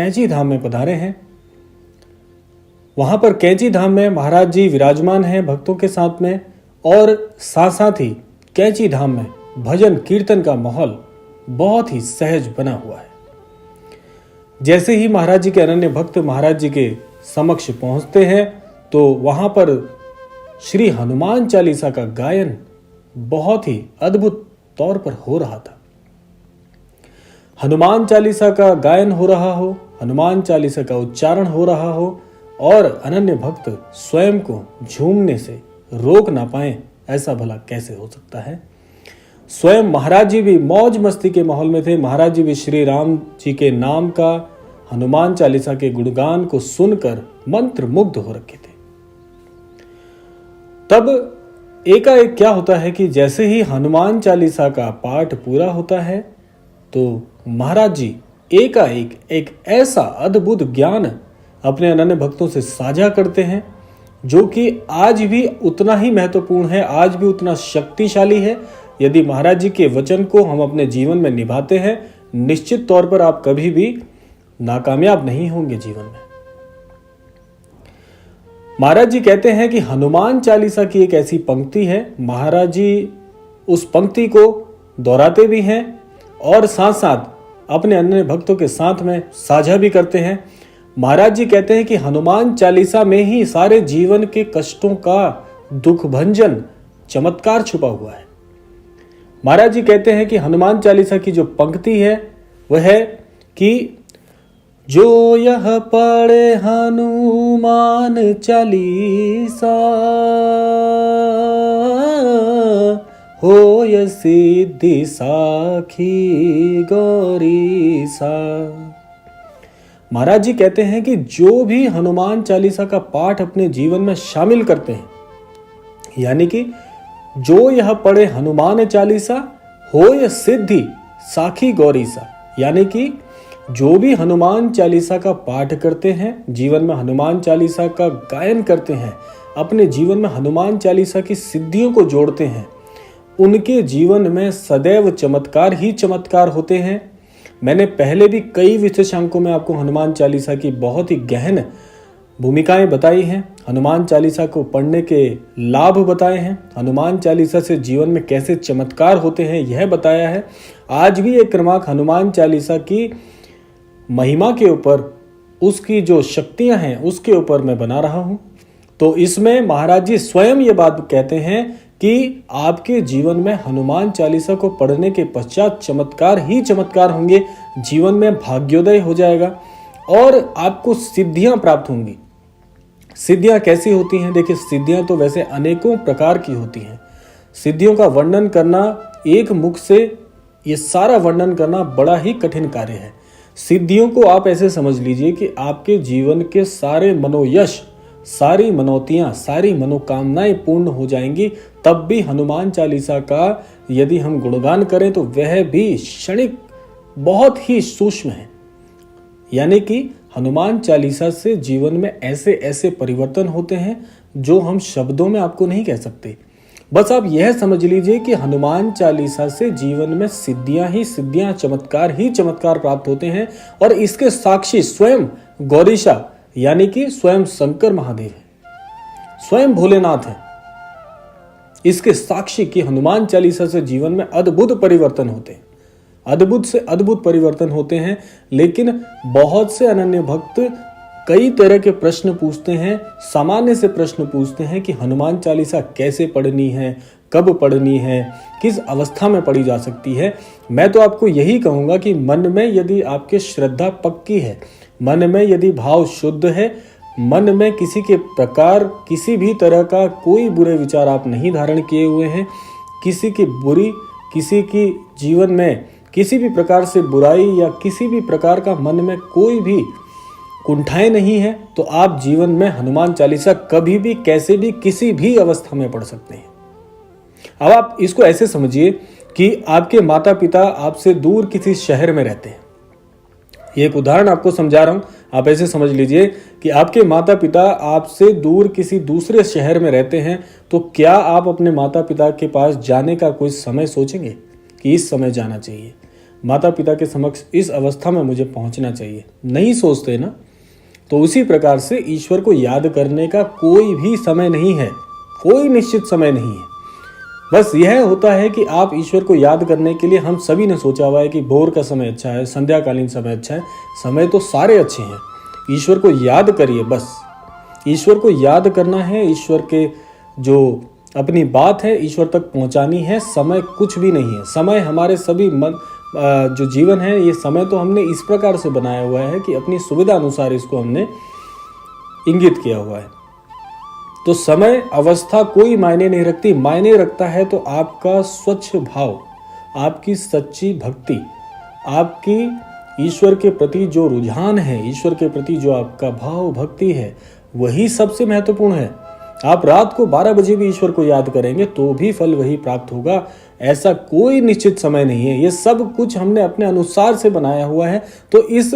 कैंची धाम में पधारे हैं। वहां पर कैंची धाम में महाराज जी विराजमान हैं भक्तों के साथ में, और साथ साथ ही कैंची धाम में भजन कीर्तन का माहौल बहुत ही सहज बना हुआ है। जैसे ही महाराज जी के अनन्य भक्त महाराज जी के समक्ष पहुंचते हैं तो वहां पर श्री हनुमान चालीसा का गायन बहुत ही अद्भुत तौर पर हो रहा था। हनुमान चालीसा का गायन हो रहा हो, हनुमान चालीसा का उच्चारण हो रहा हो और अनन्य भक्त स्वयं को झूमने से रोक ना पाएं, ऐसा भला कैसे हो सकता है। स्वयं महाराज जी भी मौज मस्ती के माहौल में थे। महाराज जी भी श्री राम जी के नाम का, हनुमान चालीसा के गुणगान को सुनकर मंत्र मुग्ध हो रखे थे। तब एकाएक क्या होता है कि जैसे ही हनुमान चालीसा का पाठ पूरा होता है तो महाराज जी एकाएक एक ऐसा अद्भुत ज्ञान अपने अनन्य भक्तों से साझा करते हैं जो कि आज भी उतना ही महत्वपूर्ण है, आज भी उतना शक्तिशाली है। यदि महाराज जी के वचन को हम अपने जीवन में निभाते हैं, निश्चित तौर पर आप कभी भी नाकामयाब नहीं होंगे जीवन में। महाराज जी कहते हैं कि हनुमान चालीसा की एक ऐसी पंक्ति है, महाराज जी उस पंक्ति को दोहराते भी हैं और साथ साथ अपने अन्य भक्तों के साथ में साझा भी करते हैं। महाराज जी कहते हैं कि हनुमान चालीसा में ही सारे जीवन के कष्टों का दुख भंजन चमत्कार छुपा हुआ है। महाराज जी कहते हैं कि हनुमान चालीसा की जो पंक्ति है वह है कि जो यह पढ़े हनुमान चालीसा होय सिद्धि साखी गौरीसा। महाराज जी कहते हैं कि जो भी हनुमान चालीसा का पाठ अपने जीवन में शामिल करते हैं, यानी कि जो यह पढ़े हनुमान चालीसा होय सिद्धि साखी गौरीसा, यानी कि जो भी हनुमान चालीसा का पाठ करते हैं, जीवन में हनुमान चालीसा का गायन करते हैं, अपने जीवन में हनुमान चालीसा की सिद्धियों को जोड़ते हैं, उनके जीवन में सदैव चमत्कार ही चमत्कार होते हैं। मैंने पहले भी कई विशेषांकों में आपको हनुमान चालीसा की बहुत ही गहन भूमिकाएं बताई हैं, हनुमान चालीसा को पढ़ने के लाभ बताए हैं, हनुमान चालीसा से जीवन में कैसे चमत्कार होते हैं यह बताया है। आज भी एक क्रमांक हनुमान चालीसा की महिमा के ऊपर, उसकी जो शक्तियां हैं उसके ऊपर मैं बना रहा हूं। तो इसमें महाराज जी स्वयं ये बात कहते हैं कि आपके जीवन में हनुमान चालीसा को पढ़ने के पश्चात चमत्कार ही चमत्कार होंगे, जीवन में भाग्योदय हो जाएगा और आपको सिद्धियां प्राप्त होंगी। सिद्धियां कैसी होती हैं? देखिए, सिद्धियां तो वैसे अनेकों प्रकार की होती हैं। सिद्धियों का वर्णन करना एक मुख से, ये सारा वर्णन करना बड़ा ही कठिन कार्य है। सिद्धियों को आप ऐसे समझ लीजिए कि आपके जीवन के सारे मनोयश, सारी मनोतियां, सारी मनोकामनाएं पूर्ण हो जाएंगी। तब भी हनुमान चालीसा का यदि हम गुणगान करें तो वह भी क्षणिक बहुत ही सूक्ष्म है। यानी कि हनुमान चालीसा से जीवन में ऐसे ऐसे परिवर्तन होते हैं जो हम शब्दों में आपको नहीं कह सकते। बस आप यह समझ लीजिए कि हनुमान चालीसा से जीवन में सिद्धियां ही सिद्धियां, चमत्कार ही चमत्कार प्राप्त होते हैं। और इसके साक्षी स्वयं गौरीशा यानी कि स्वयं शंकर महादेव है, स्वयं भोलेनाथ है। इसके साक्षी कि हनुमान चालीसा से जीवन में अद्भुत परिवर्तन होते हैं, अद्भुत से अद्भुत परिवर्तन होते हैं। लेकिन बहुत से अनन्य भक्त कई तरह के प्रश्न पूछते हैं, सामान्य से प्रश्न पूछते हैं कि हनुमान चालीसा कैसे पढ़नी है, कब पढ़नी है, किस अवस्था में पढ़ी जा सकती है। मैं तो आपको यही कहूंगा कि मन में यदि आपके श्रद्धा पक्की है, मन में यदि भाव शुद्ध है, मन में किसी के प्रकार किसी भी तरह का कोई बुरे विचार आप नहीं धारण किए हुए हैं, किसी की जीवन में किसी भी प्रकार से बुराई या किसी भी प्रकार का मन में कोई भी कुंठाएं नहीं है, तो आप जीवन में हनुमान चालीसा कभी भी, कैसे भी, किसी भी अवस्था में पढ़ सकते हैं। अब आप इसको ऐसे समझिए कि आपके माता पिता आपसे दूर किसी शहर में रहते हैं। ये एक उदाहरण आपको समझा रहा हूं, आप ऐसे समझ लीजिए कि आपके माता पिता आपसे दूर किसी दूसरे शहर में रहते हैं, तो क्या आप अपने माता पिता के पास जाने का कोई समय सोचेंगे कि इस समय जाना चाहिए? माता पिता के समक्ष इस अवस्था में मुझे पहुंचना चाहिए, नहीं सोचते ना, तो उसी प्रकार से ईश्वर को याद करने का कोई भी समय नहीं है, कोई निश्चित समय नहीं है। बस यह होता है कि आप ईश्वर को याद करने के लिए, हम सभी ने सोचा हुआ है कि भोर का समय अच्छा है, संध्याकालीन समय अच्छा है, समय तो सारे अच्छे हैं, ईश्वर को याद करिए। बस ईश्वर को याद करना है, ईश्वर के जो अपनी बात है ईश्वर तक पहुंचानी है। समय कुछ भी नहीं है। समय हमारे सभी मन जो जीवन है, ये समय तो हमने इस प्रकार से बनाया हुआ है कि अपनी सुविधा अनुसार इसको हमने इंगित किया हुआ है। तो समय अवस्था कोई मायने नहीं रखती। मायने रखता है तो आपका स्वच्छ भाव, आपकी सच्ची भक्ति, आपकी ईश्वर के प्रति जो रुझान है, ईश्वर के प्रति जो आपका भाव भक्ति है, वही सबसे महत्वपूर्ण है। आप रात को 12 बजे भी ईश्वर को याद करेंगे तो भी फल वही प्राप्त होगा। ऐसा कोई निश्चित समय नहीं है। ये सब कुछ हमने अपने अनुसार से बनाया हुआ है। तो इस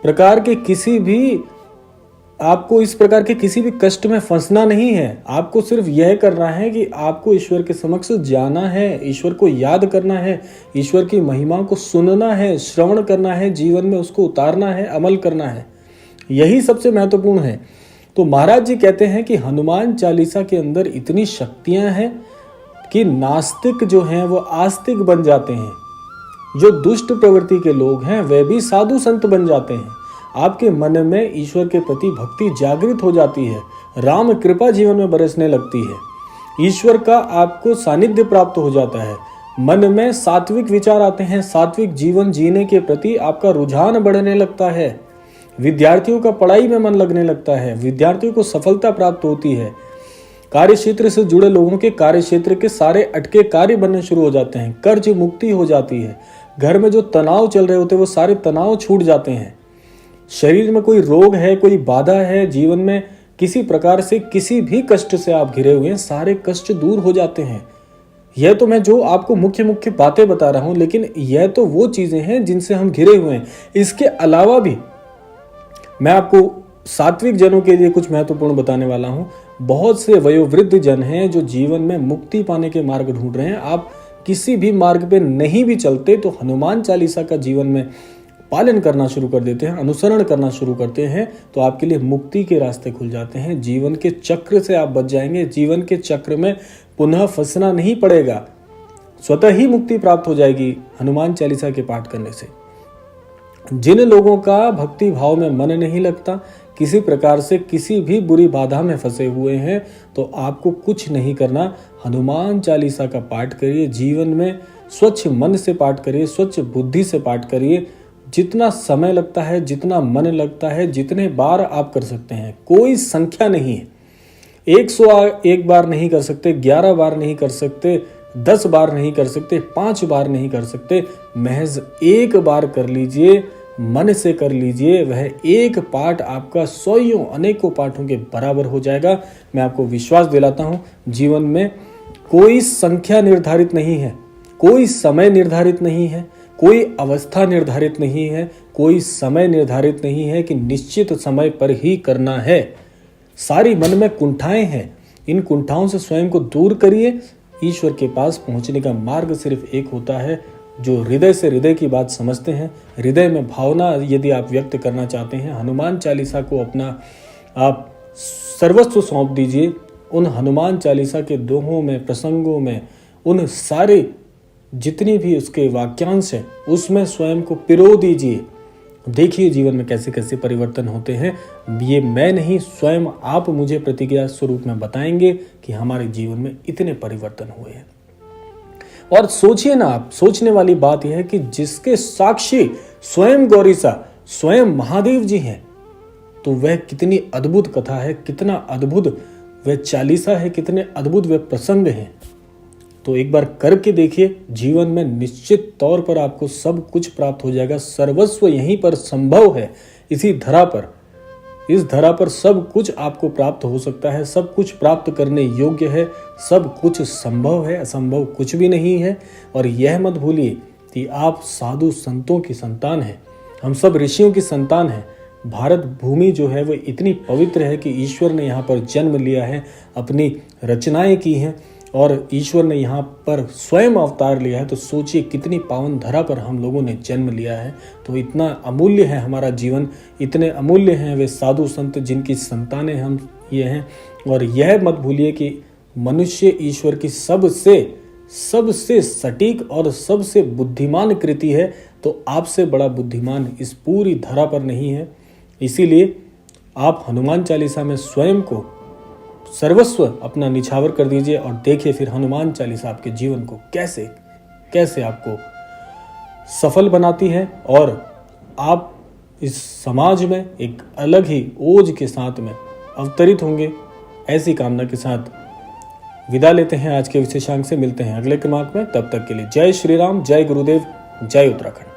प्रकार के किसी भी कष्ट में फंसना नहीं है। आपको सिर्फ यह करना है कि आपको ईश्वर के समक्ष जाना है, ईश्वर को याद करना है, ईश्वर की महिमा को सुनना है, श्रवण करना है, जीवन में उसको उतारना है, अमल करना है। यही सबसे महत्वपूर्ण है। तो महाराज जी कहते हैं कि हनुमान चालीसा के अंदर इतनी शक्तियां हैं कि नास्तिक जो हैं वो आस्तिक बन जाते हैं, जो दुष्ट प्रवृत्ति के लोग हैं वे भी साधु संत बन जाते हैं। आपके मन में ईश्वर के प्रति भक्ति जागृत हो जाती है, राम कृपा जीवन में बरसने लगती है, ईश्वर का आपको सानिध्य प्राप्त हो जाता है, मन में सात्विक विचार आते हैं, सात्विक जीवन जीने के प्रति आपका रुझान बढ़ने लगता है, विद्यार्थियों का पढ़ाई में मन लगने लगता है, विद्यार्थियों को सफलता प्राप्त होती है, कार्य क्षेत्र से जुड़े लोगों के कार्य क्षेत्र के सारे अटके कार्य बनने शुरू हो जाते हैं, कर्ज मुक्ति हो जाती है, घर में जो तनाव चल रहे होते हैं वो सारे तनाव छूट जाते हैं, शरीर में कोई रोग है, कोई बाधा है, जीवन में किसी प्रकार से किसी भी कष्ट से आप घिरे हुए हैं, सारे कष्ट दूर हो जाते हैं। यह तो मैं जो आपको मुख्य मुख्य बातें बता रहा हूं, लेकिन यह तो वो चीजें हैं जिनसे हम घिरे हुए हैं। इसके अलावा भी मैं आपको सात्विक जनों के लिए कुछ महत्वपूर्ण बताने वाला हूं। बहुत से वयोवृद्ध जन हैं जो जीवन में मुक्ति पाने के मार्ग ढूंढ रहे हैं। आप किसी भी मार्ग पे नहीं भी चलते तो हनुमान चालीसा का जीवन में पालन करना शुरू कर देते हैं, अनुसरण करना शुरू करते हैं, तो आपके लिए मुक्ति के रास्ते खुल जाते हैं। जीवन के चक्र से आप बच जाएंगे। जीवन के चक्र में पुनः फंसना नहीं पड़ेगा, स्वतः ही मुक्ति प्राप्त हो जाएगी हनुमान चालीसा के पाठ करने से। जिन लोगों का भक्ति भाव में मन नहीं लगता, किसी प्रकार से किसी भी बुरी बाधा में फंसे हुए हैं, तो आपको कुछ नहीं करना, हनुमान चालीसा का पाठ करिए। जीवन में स्वच्छ मन से पाठ करिए, स्वच्छ बुद्धि से पाठ करिए। जितना समय लगता है, जितना मन लगता है, जितने बार आप कर सकते हैं, कोई संख्या नहीं है। 101 बार नहीं कर सकते, 11 बार नहीं कर सकते, 10 बार नहीं कर सकते, 5 बार नहीं कर सकते, महज एक बार कर लीजिए, मन से कर लीजिए। वह एक पाठ आपका सौयों अनेकों पाठों के बराबर हो जाएगा। मैं आपको विश्वास दिलाता हूं, जीवन में कोई संख्या निर्धारित नहीं है, कोई समय निर्धारित नहीं है, कोई अवस्था निर्धारित नहीं है, कोई समय निर्धारित नहीं है कि निश्चित समय पर ही करना है। सारी मन में कुंठाएं हैं, इन कुंठाओं से स्वयं को दूर करिए। ईश्वर के पास पहुंचने का मार्ग सिर्फ एक होता है। जो हृदय से हृदय की बात समझते हैं, हृदय में भावना यदि आप व्यक्त करना चाहते हैं, हनुमान चालीसा को अपना आप सर्वस्व सौंप दीजिए। उन हनुमान चालीसा के दोहों में, प्रसंगों में, उन सारे जितनी भी उसके वाक्यांश हैं उसमें स्वयं को पिरो दीजिए। देखिए जीवन में कैसे कैसे परिवर्तन होते हैं। ये मैं नहीं, स्वयं आप मुझे प्रतिक्रिया स्वरूप में बताएंगे कि हमारे जीवन में इतने परिवर्तन हुए हैं। और सोचिए ना, आप सोचने वाली बात यह है कि जिसके साक्षी स्वयं गौरीसा, स्वयं महादेव जी हैं, तो वह कितनी अद्भुत कथा है, कितना अद्भुत वह चालीसा है, कितने अद्भुत वह प्रसंग हैं। तो एक बार करके देखिए, जीवन में निश्चित तौर पर आपको सब कुछ प्राप्त हो जाएगा। सर्वस्व यहीं पर संभव है, इसी धरा पर, इस धरा पर सब कुछ आपको प्राप्त हो सकता है। सब कुछ प्राप्त करने योग्य है, सब कुछ संभव है, असंभव कुछ भी नहीं है। और यह मत भूलिए कि आप साधु संतों की संतान हैं, हम सब ऋषियों की संतान हैं। भारत भूमि जो है वो इतनी पवित्र है कि ईश्वर ने यहाँ पर जन्म लिया है, अपनी रचनाएं की हैं, और ईश्वर ने यहाँ पर स्वयं अवतार लिया है। तो सोचिए कितनी पावन धरा पर हम लोगों ने जन्म लिया है। तो इतना अमूल्य है हमारा जीवन, इतने अमूल्य हैं वे साधु संत जिनकी संतानें हम ये हैं। और यह मत भूलिए कि मनुष्य ईश्वर की सबसे सटीक और सबसे बुद्धिमान कृति है। तो आपसे बड़ा बुद्धिमान इस पूरी धरा पर नहीं है। इसीलिए आप हनुमान चालीसा में स्वयं को सर्वस्व अपना निछावर कर दीजिए और देखिए फिर हनुमान चालीसा आपके जीवन को कैसे कैसे आपको सफल बनाती है और आप इस समाज में एक अलग ही ओज के साथ में अवतरित होंगे। ऐसी कामना के साथ विदा लेते हैं आज के विशेषांक से। मिलते हैं अगले क्रमांक में, तब तक के लिए जय श्री राम, जय गुरुदेव, जय उत्तराखंड।